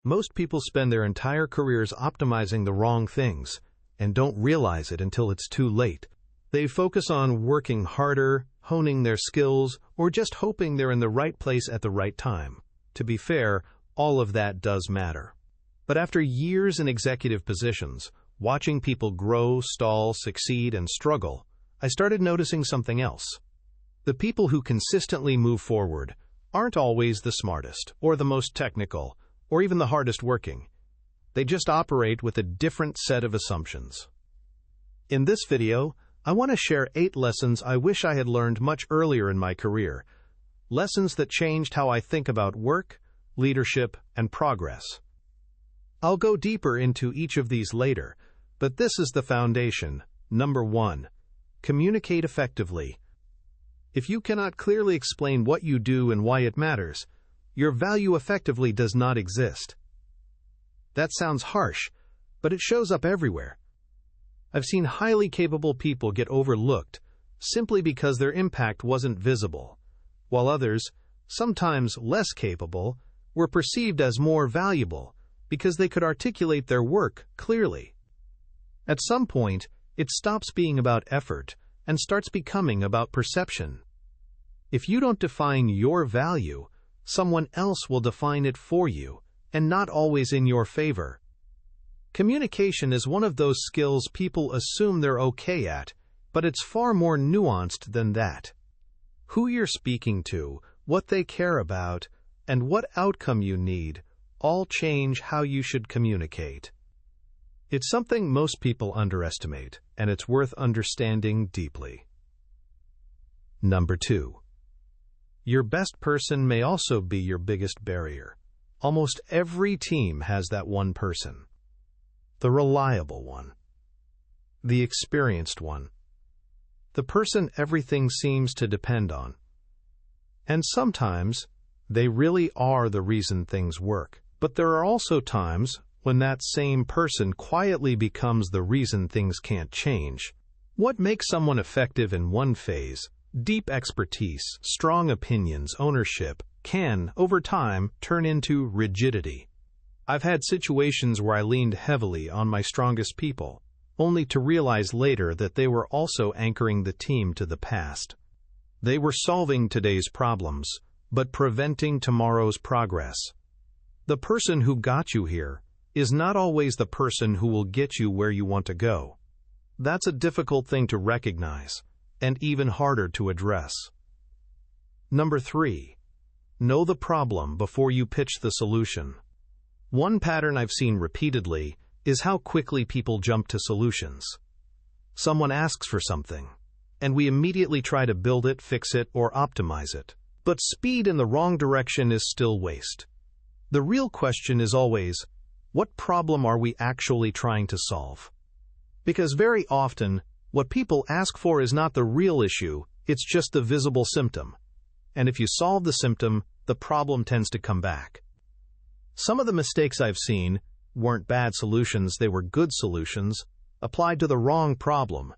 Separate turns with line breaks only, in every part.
Most people spend their entire careers optimizing the wrong things and don't realize it until it's too late. They focus on working harder, honing their skills, or just hoping they're in the right place at the right time. To be fair, all of that does matter. But after years in executive positions, watching people grow, stall, succeed, and struggle, I started noticing something else. The people who consistently move forward aren't always the smartest, or the most technical, or even the hardest working. They just operate with a different set of assumptions. In this video, I want to share 8 lessons I wish I had learned much earlier in my career. Lessons that changed how I think about work, leadership, and progress. I'll go deeper into each of these later, but this is the foundation. Number 1. Communicate effectively. If you cannot clearly explain what you do and why it matters, your value effectively does not exist. That sounds harsh, but it shows up everywhere. I've seen highly capable people get overlooked simply because their impact wasn't visible, while others, sometimes less capable, were perceived as more valuable because they could articulate their work clearly. At some point, it stops being about effort and starts becoming about perception. If you don't define your value, someone else will define it for you, and not always in your favor. Communication is one of those skills people assume they're okay at, but it's far more nuanced than that. Who you're speaking to, what they care about, and what outcome you need all change how you should communicate. It's something most people underestimate, and it's worth understanding deeply. Number 2. Your best person may also be your biggest barrier. Almost every team has that one person. The reliable one. The experienced one. The person everything seems to depend on. And sometimes, they really are the reason things work. But there are also times when that same person quietly becomes the reason things can't change. What makes someone effective in one phase, deep expertise, strong opinions, ownership, can, over time, turn into rigidity. I've had situations where I leaned heavily on my strongest people, only to realize later that they were also anchoring the team to the past. They were solving today's problems, but preventing tomorrow's progress. The person who got you here is not always the person who will get you where you want to go. That's a difficult thing to recognize, and even harder to address. Number 3. Know the problem before you pitch the solution. One pattern I've seen repeatedly is how quickly people jump to solutions. Someone asks for something, and we immediately try to build it, fix it, or optimize it. But speed in the wrong direction is still waste. The real question is always, what problem are we actually trying to solve? Because very often, what people ask for is not the real issue, it's just the visible symptom. And if you solve the symptom, the problem tends to come back. Some of the mistakes I've seen weren't bad solutions, they were good solutions, applied to the wrong problem.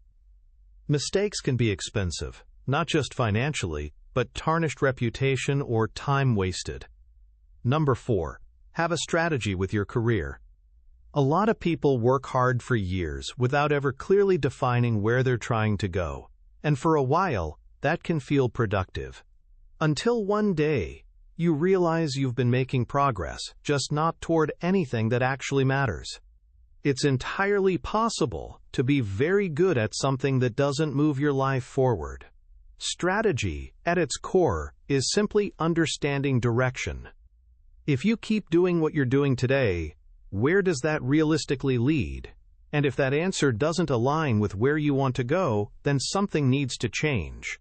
Mistakes can be expensive, not just financially, but tarnished reputation or time wasted. Number 4. Have a strategy with your career. A lot of people work hard for years without ever clearly defining where they're trying to go, and for a while, that can feel productive. Until one day, you realize you've been making progress, just not toward anything that actually matters. It's entirely possible to be very good at something that doesn't move your life forward. Strategy, at its core, is simply understanding direction. If you keep doing what you're doing today, where does that realistically lead? And if that answer doesn't align with where you want to go, then something needs to change.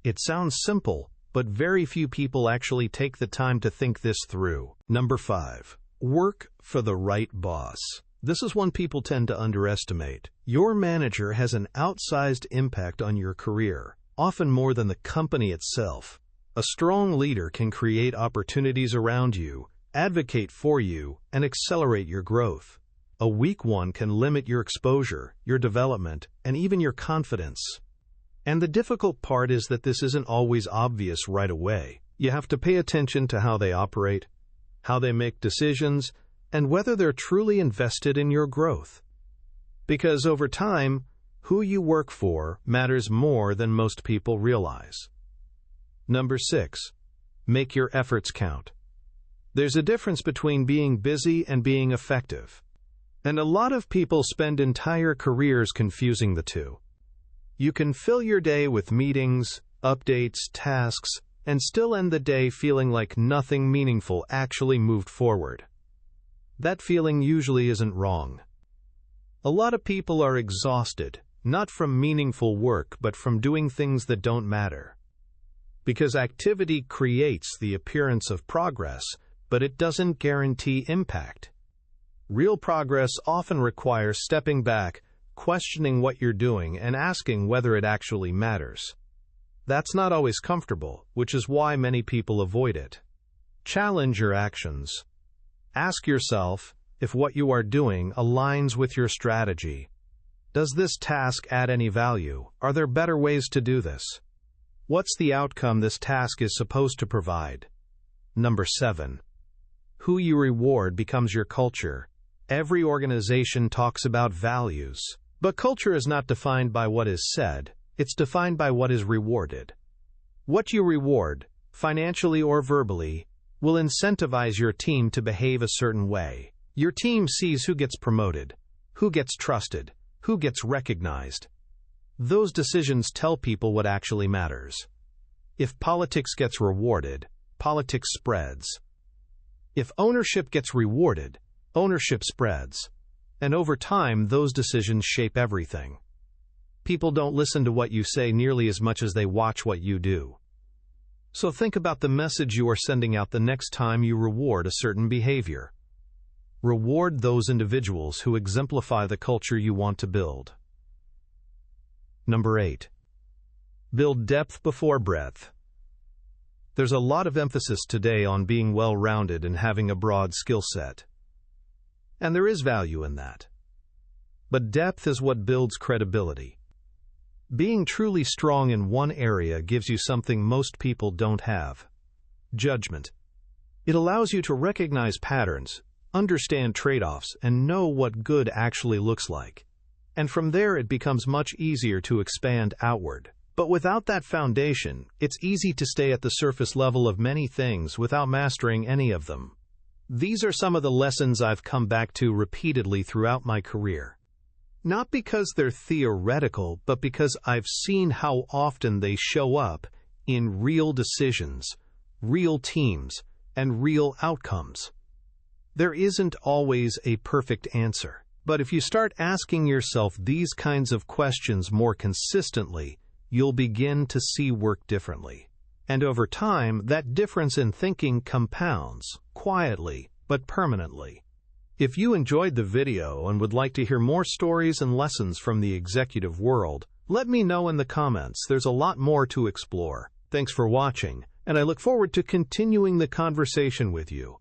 It sounds simple, but very few people actually take the time to think this through. Number 5. Work for the right boss. This is one people tend to underestimate. Your manager has an outsized impact on your career, often more than the company itself. A strong leader can create opportunities around you, advocate for you, and accelerate your growth. A weak one can limit your exposure, your development, and even your confidence. And the difficult part is that this isn't always obvious right away. You have to pay attention to how they operate, how they make decisions, and whether they're truly invested in your growth. Because over time, who you work for matters more than most people realize. Number 6. Make your efforts count. There's a difference between being busy and being effective. And a lot of people spend entire careers confusing the two. You can fill your day with meetings, updates, tasks, and still end the day feeling like nothing meaningful actually moved forward. That feeling usually isn't wrong. A lot of people are exhausted, not from meaningful work but from doing things that don't matter. Because activity creates the appearance of progress, but it doesn't guarantee impact. Real progress often requires stepping back, questioning what you're doing, and asking whether it actually matters. That's not always comfortable, which is why many people avoid it. Challenge your actions. Ask yourself if what you are doing aligns with your strategy. Does this task add any value? Are there better ways to do this? What's the outcome this task is supposed to provide? Number 7. Who you reward becomes your culture. Every organization talks about values, but culture is not defined by what is said, it's defined by what is rewarded. What you reward, financially or verbally, will incentivize your team to behave a certain way. Your team sees who gets promoted, who gets trusted, who gets recognized. Those decisions tell people what actually matters. If politics gets rewarded, politics spreads. If ownership gets rewarded, ownership spreads. And over time, those decisions shape everything. People don't listen to what you say nearly as much as they watch what you do. So think about the message you are sending out the next time you reward a certain behavior. Reward those individuals who exemplify the culture you want to build. Number 8. Build depth before breadth. There's a lot of emphasis today on being well-rounded and having a broad skill set. And there is value in that. But depth is what builds credibility. Being truly strong in one area gives you something most people don't have: judgment. It allows you to recognize patterns, understand trade-offs, and know what good actually looks like. And from there it becomes much easier to expand outward. But without that foundation, it's easy to stay at the surface level of many things without mastering any of them. These are some of the lessons I've come back to repeatedly throughout my career. Not because they're theoretical, but because I've seen how often they show up in real decisions, real teams, and real outcomes. There isn't always a perfect answer, but if you start asking yourself these kinds of questions more consistently, you'll begin to see work differently. And over time, that difference in thinking compounds, quietly but permanently. If you enjoyed the video and would like to hear more stories and lessons from the executive world, let me know in the comments. There's a lot more to explore. Thanks for watching, and I look forward to continuing the conversation with you.